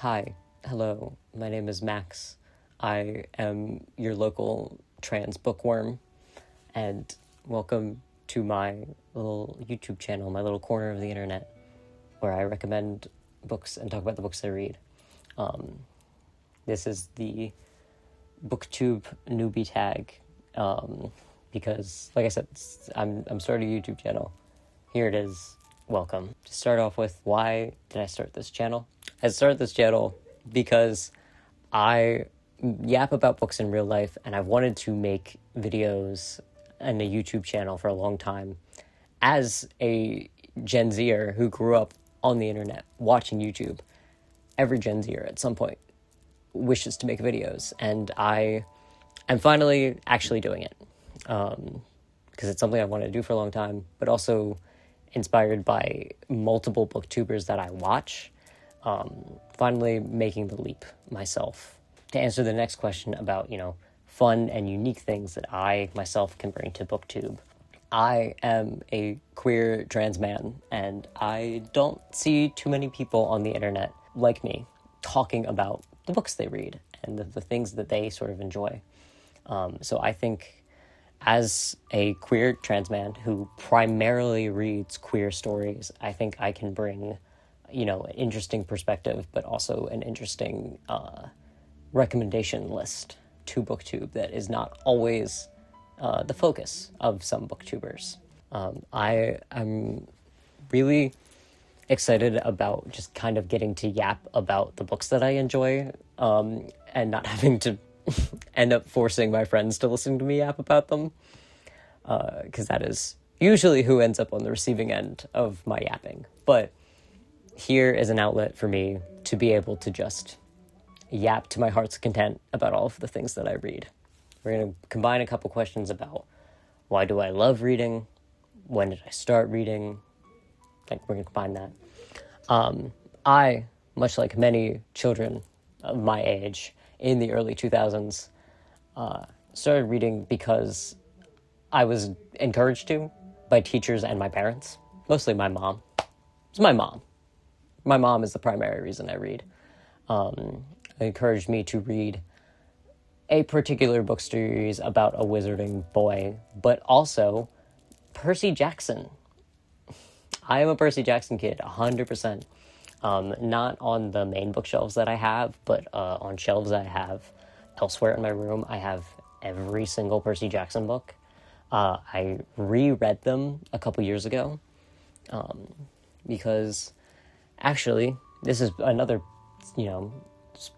Hi, hello, my name is Max. I am your local trans bookworm, and welcome to my little YouTube channel, my little corner of the internet, where I recommend books and talk about the books I read. This is the booktube newbie tag, because, like I said, I'm starting a YouTube channel. Here it is. Welcome. To start off with, why did I start this channel? I started this channel because I yap about books in real life, and I've wanted to make videos and a YouTube channel for a long time. As a Gen Zer who grew up on the internet watching YouTube, every Gen Zer at some point wishes to make videos, and I am finally actually doing it, because it's something I wanted to do for a long time, but also inspired by multiple booktubers that I watch, finally making the leap myself. To answer the next question about, fun and unique things that I myself can bring to booktube, I am a queer trans man, and I don't see too many people on the internet like me talking about the books they read and the things that they sort of enjoy. So I think, as a queer trans man who primarily reads queer stories, I think I can bring, an interesting perspective, but also an interesting recommendation list to booktube that is not always the focus of some booktubers. I am really excited about just kind of getting to yap about the books that I enjoy, and not having to end up forcing my friends to listen to me yap about them, because that is usually who ends up on the receiving end of my yapping. But here is an outlet for me to be able to just yap to my heart's content about all of the things that I read. We're going to combine a couple questions about why do I love reading, when did I start reading, we're going to combine that. I, much like many children of my age in the early 2000s, started reading because I was encouraged to by teachers and my parents, mostly my mom. It's my mom. My mom is the primary reason I read. It encouraged me to read a particular book series about a wizarding boy, but also Percy Jackson. I am a Percy Jackson kid, 100%. Not on the main bookshelves that I have, but on shelves I have elsewhere in my room. I have every single Percy Jackson book. I reread them a couple years ago, because actually, this is another,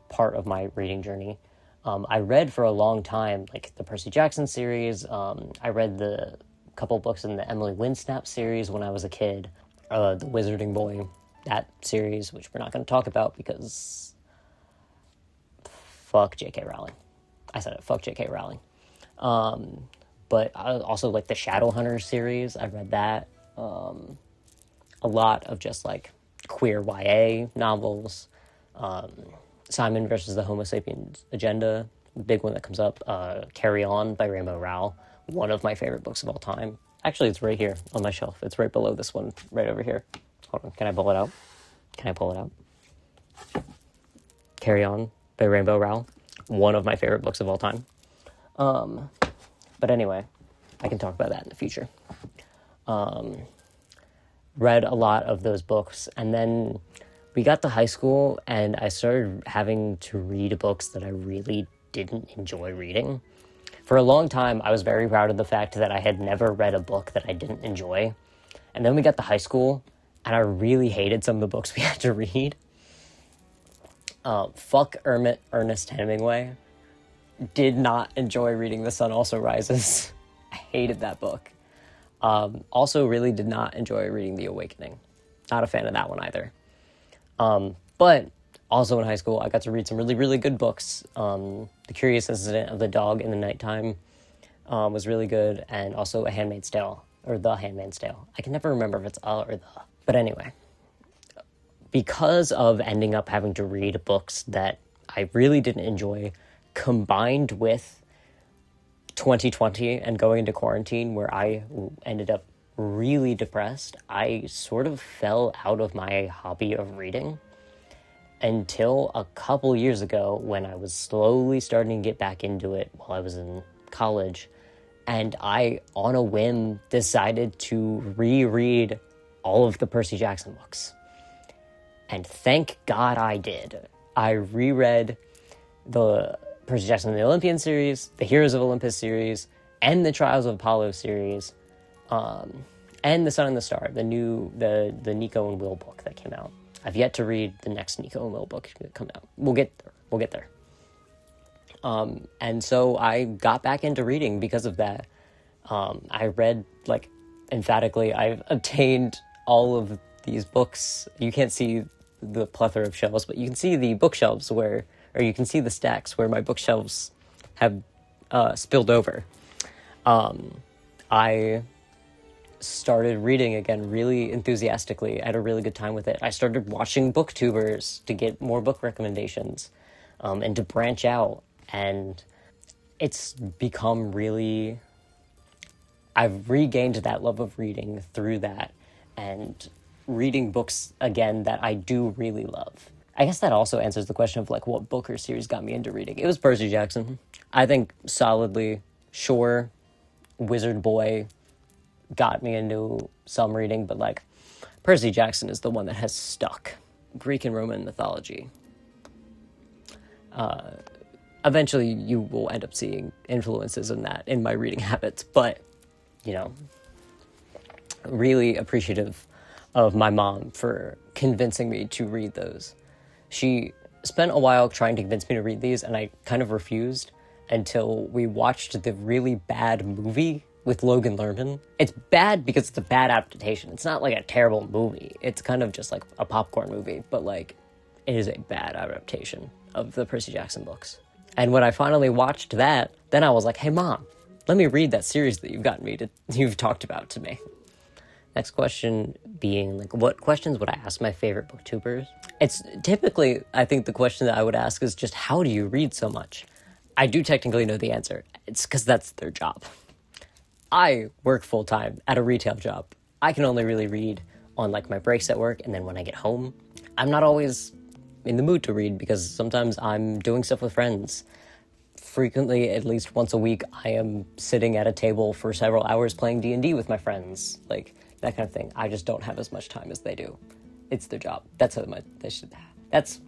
part of my reading journey. I read for a long time, the Percy Jackson series. I read the couple books in the Emily Winsnap series when I was a kid. The Wizarding Boy, that series, which we're not going to talk about because fuck J.K. Rowling. I said it, fuck J.K. Rowling. But I also like the Shadowhunters series. I read that. A lot of just queer YA novels. Simon versus the Homo sapiens Agenda, big one that comes up. Carry On by Rainbow Rowell, one of my favorite books of all time. Actually, it's right here on my shelf. It's right below this one, right over here. Hold on, can I pull it out? Carry On by Rainbow Rowell, one of my favorite books of all time. But anyway, I can talk about that in the future. Read a lot of those books, and then we got to high school, and I started having to read books that I really didn't enjoy reading. For a long time, I was very proud of the fact that I had never read a book that I didn't enjoy. And then we got to high school, and I really hated some of the books we had to read. Fuck Ernest Hemingway. Did not enjoy reading The Sun Also Rises. I hated that book. Also really did not enjoy reading The Awakening. Not a fan of that one either. But also in high school, I got to read some really, really good books. The Curious Incident of the Dog in the Nighttime was really good, and also A Handmaid's Tale, or The Handmaid's Tale. I can never remember if it's a or the. But anyway, because of ending up having to read books that I really didn't enjoy, combined with 2020 and going into quarantine where I ended up really depressed, I sort of fell out of my hobby of reading. until a couple years ago when I was slowly starting to get back into it while I was in college. And I, on a whim, decided to reread all of the Percy Jackson books. And thank God I did. I reread the Percy Jackson and the Olympian series, the Heroes of Olympus series, and the Trials of Apollo series, and The Sun and the Star, the Nico and Will book that came out. I've yet to read the next Nico and Will book that come out. We'll get there. And so I got back into reading because of that. I read, like, emphatically, I've obtained all of these books. You can't see the plethora of shelves, but you can see the bookshelves or you can see the stacks where my bookshelves have spilled over. I started reading again really enthusiastically. I had a really good time with it. I started watching booktubers to get more book recommendations, and to branch out. And it's become really... I've regained that love of reading through that, and reading books again that I do really love. I guess that also answers the question of, like, what book or series got me into reading. It was Percy Jackson. I think solidly, sure, Wizard Boy got me into some reading, but, like, Percy Jackson is the one that has stuck. Greek and Roman mythology. Eventually you will end up seeing influences in that in my reading habits, but, you know, really appreciative of my mom for convincing me to read those. She spent a while trying to convince me to read these, and I kind of refused until we watched the really bad movie with Logan Lerman. It's bad because it's a bad adaptation. It's not like a terrible movie. It's kind of just like a popcorn movie, but, like, it is a bad adaptation of the Percy Jackson books. And when I finally watched that, then I was like, hey, Mom, let me read that series that you've talked about to me. Next question being, like, what questions would I ask my favorite booktubers? It's typically, I think the question that I would ask is just, how do you read so much? I do technically know the answer. It's because that's their job. I work full-time at a retail job. I can only really read on, like, my breaks at work, and then when I get home, I'm not always in the mood to read because sometimes I'm doing stuff with friends. Frequently, at least once a week, I am sitting at a table for several hours playing D&D with my friends, like, that kind of thing. I just don't have as much time as they do. It's their job. That's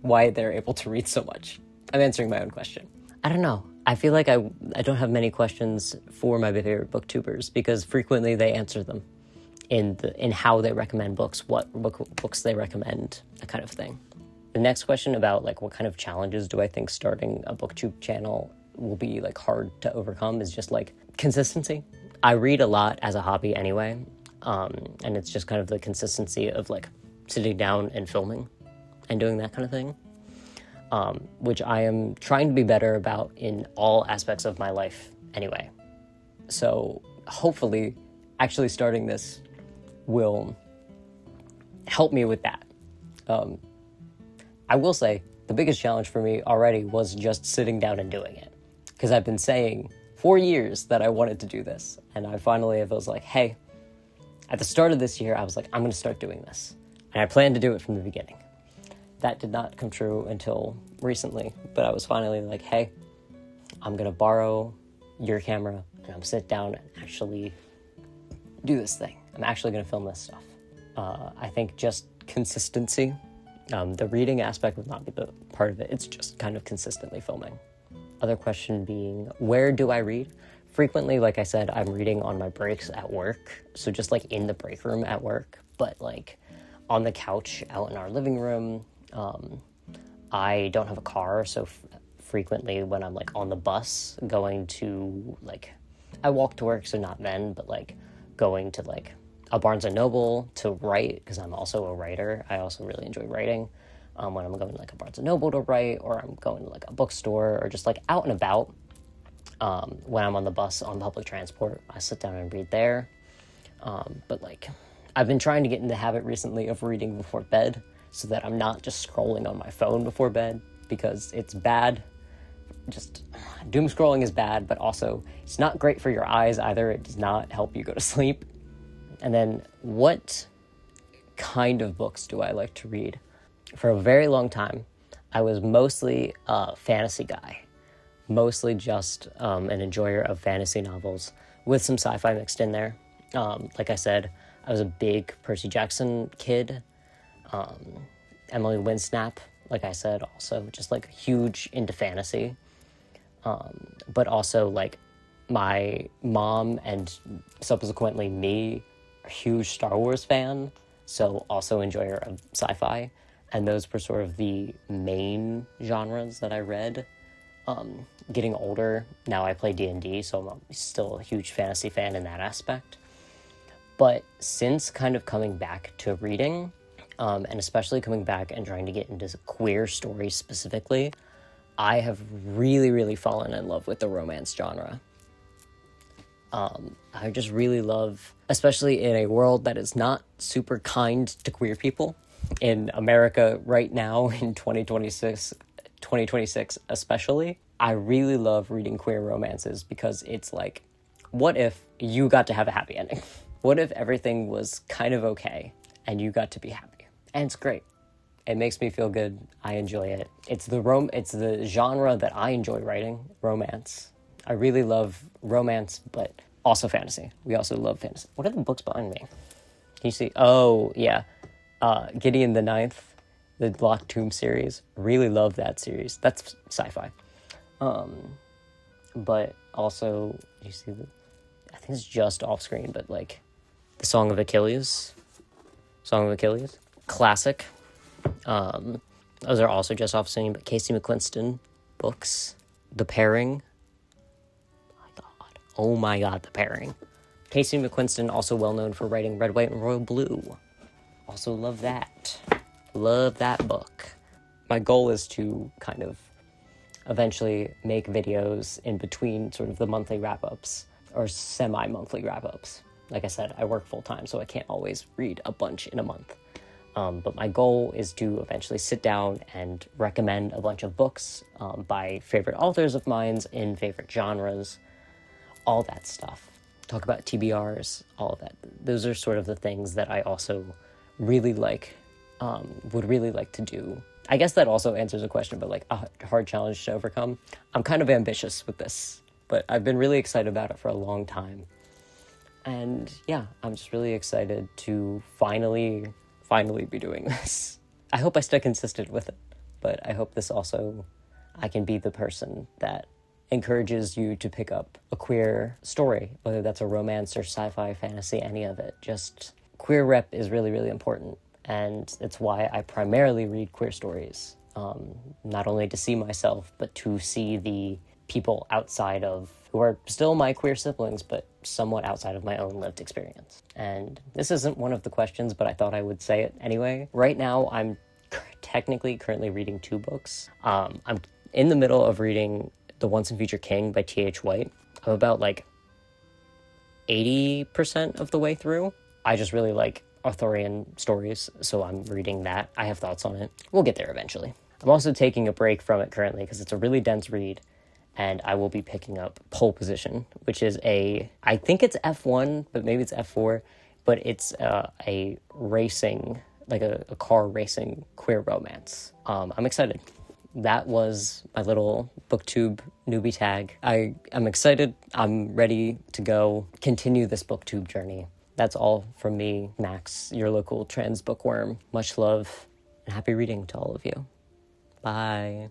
why they're able to read so much. I'm answering my own question. I don't know. I feel like I don't have many questions for my favorite booktubers because frequently they answer them in how they recommend books, what books they recommend, that kind of thing. The next question about, like, what kind of challenges do I think starting a booktube channel will be, like, hard to overcome is just, like, consistency. I read a lot as a hobby anyway, and it's just kind of the consistency of, like, sitting down and filming and doing that kind of thing, which I am trying to be better about in all aspects of my life anyway. So hopefully actually starting this will help me with that. I will say the biggest challenge for me already was just sitting down and doing it, because I've been saying for years that I wanted to do this, and I finally was like, hey, at the start of this year, I was like, I'm going to start doing this, and I planned to do it from the beginning. That did not come true until recently, but I was finally like, hey, I'm going to borrow your camera, and I'm going to sit down and actually do this thing. I'm actually going to film this stuff. I think just consistency. The reading aspect would not be the part of it. It's just kind of consistently filming. Other question being, where do I read? Frequently, like I said, I'm reading on my breaks at work. So just, like, in the break room at work, but, like, on the couch out in our living room. I don't have a car, so frequently when I'm, like, on the bus going to, like, I walk to work, so not then, but, like, going to, like, a Barnes & Noble to write, because I'm also a writer. I also really enjoy writing. When I'm going to, like, a Barnes & Noble to write, or I'm going to, like, a bookstore, or just, like, out and about. When I'm on the bus on public transport, I sit down and read there. But, like, I've been trying to get in the habit recently of reading before bed, so that I'm not just scrolling on my phone before bed, because it's bad. Just doom scrolling is bad, but also it's not great for your eyes either. It does not help you go to sleep. And then, what kind of books do I like to read? For a very long time, I was mostly a fantasy guy, mostly just an enjoyer of fantasy novels with some sci-fi mixed in there. Like I said, I was a big Percy Jackson kid. Emily Winsnap, like I said, also just like huge into fantasy. But also like my mom and subsequently me, a huge Star Wars fan, so also enjoyer of sci-fi. And those were sort of the main genres that I read. Getting older, now I play D&D, so I'm still a huge fantasy fan in that aspect. But since kind of coming back to reading, and especially coming back and trying to get into queer stories specifically, I have really, really fallen in love with the romance genre. I just really love, especially in a world that is not super kind to queer people, in America right now in 2026 especially, I really love reading queer romances because it's like, what if you got to have a happy ending? What if everything was kind of okay and you got to be happy? And it's great. It makes me feel good. I enjoy it. It's the genre that I enjoy writing, romance. I really love romance, but also fantasy. We also love fantasy. What are the books behind me? Can you see? Oh, yeah. Gideon the Ninth, the Locked Tomb series. Really love that series. That's sci-fi. But also, you see I think it's just off screen, but like the Song of Achilles. Classic. Those are also just off screen, but Casey McQuiston books. The Pairing. Oh my god, The Pairing. Casey McQuiston, also well known for writing Red, White, and Royal Blue. Also love that. Love that book. My goal is to kind of eventually make videos in between sort of the monthly wrap-ups or semi-monthly wrap-ups. Like I said, I work full-time, so I can't always read a bunch in a month. But my goal is to eventually sit down and recommend a bunch of books by favorite authors of mine in favorite genres, all that stuff. Talk about TBRs, all of that. Those are sort of the things that I also really like, would really like to do. I guess that also answers a question, but like a hard challenge to overcome. I'm kind of ambitious with this, but I've been really excited about it for a long time. And yeah, I'm just really excited to finally be doing this. I hope I stay consistent with it, but I hope this also, I can be the person that encourages you to pick up a queer story, whether that's a romance or sci-fi, fantasy, any of it. Just queer rep is really, really important, and it's why I primarily read queer stories, not only to see myself, but to see the people outside of, who are still my queer siblings, but somewhat outside of my own lived experience. And this isn't one of the questions, but I thought I would say it anyway. Right now, I'm technically currently reading 2 books. I'm in the middle of reading The Once and Future King by T.H. White. I'm about like 80% of the way through. I just really like Arthurian stories, so I'm reading that. I have thoughts on it. We'll get there eventually. I'm also taking a break from it currently because it's a really dense read, and I will be picking up Pole Position, which is I think it's F1, but maybe it's F4, but it's a racing, like a car racing queer romance. I'm excited. That was my little booktube newbie tag. I'm excited. I'm ready to go continue this booktube journey. That's all from me, Max, your local trans bookworm. Much love and happy reading to all of you. Bye.